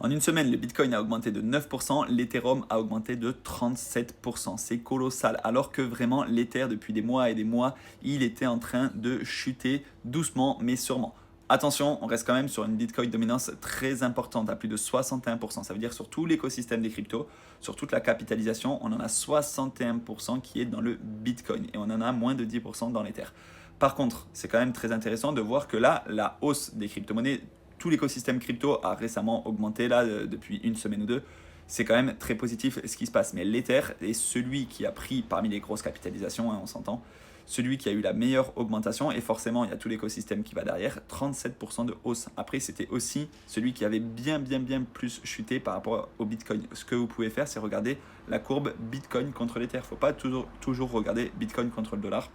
En une semaine, le Bitcoin a augmenté de 9%, l'Ethereum a augmenté de 37%. C'est colossal. Alors que vraiment, l'Ether, depuis des mois et des mois, il était en train de chuter doucement mais sûrement. Attention, on reste quand même sur une Bitcoin dominance très importante, à plus de 61%. Ça veut dire sur tout l'écosystème des cryptos, sur toute la capitalisation, on en a 61% qui est dans le Bitcoin et on en a moins de 10% dans l'Ether. Par contre, c'est quand même très intéressant de voir que là, la hausse des crypto-monnaies, tout l'écosystème crypto a récemment augmenté là depuis une semaine ou deux. C'est quand même très positif ce qui se passe. Mais l'Ether est celui qui a pris parmi les grosses capitalisations, hein, on s'entend, celui qui a eu la meilleure augmentation et forcément il y a tout l'écosystème qui va derrière, 37% de hausse. Après c'était aussi celui qui avait bien plus chuté par rapport au Bitcoin. Ce que vous pouvez faire c'est regarder la courbe Bitcoin contre l'Ether. Il ne faut pas toujours regarder Bitcoin contre le dollar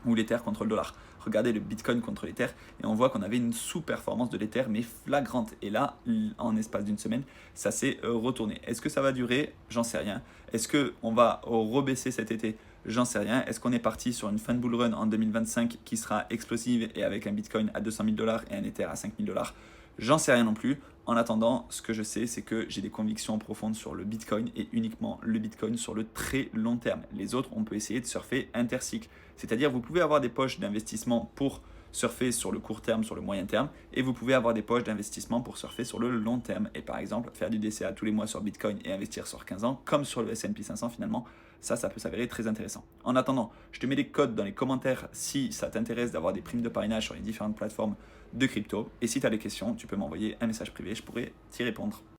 ou l'Ether contre le dollar. Regardez le Bitcoin contre l'Ether et on voit qu'on avait une sous-performance de l'Ether mais flagrante. Et là, en espace d'une semaine, ça s'est retourné. Est-ce que ça va durer? J'en sais rien. Est-ce qu'on va rebaisser cet été? J'en sais rien. Est-ce qu'on est parti sur une fin de bull run en 2025 qui sera explosive et avec un Bitcoin à 200 000 dollars et un Ether à 5 000 dollars? J'en sais rien non plus. En attendant, ce que je sais, c'est que j'ai des convictions profondes sur le Bitcoin et uniquement le Bitcoin sur le très long terme. Les autres, on peut essayer de surfer intercycle. C'est-à-dire, vous pouvez avoir des poches d'investissement pour surfer sur le court terme, sur le moyen terme, et vous pouvez avoir des poches d'investissement pour surfer sur le long terme. Et par exemple, faire du DCA tous les mois sur Bitcoin et investir sur 15 ans, comme sur le S&P 500 finalement, ça peut s'avérer très intéressant. En attendant, je te mets des codes dans les commentaires si ça t'intéresse d'avoir des primes de parrainage sur les différentes plateformes de crypto. Et si tu as des questions, tu peux m'envoyer un message privé, je pourrai t'y répondre.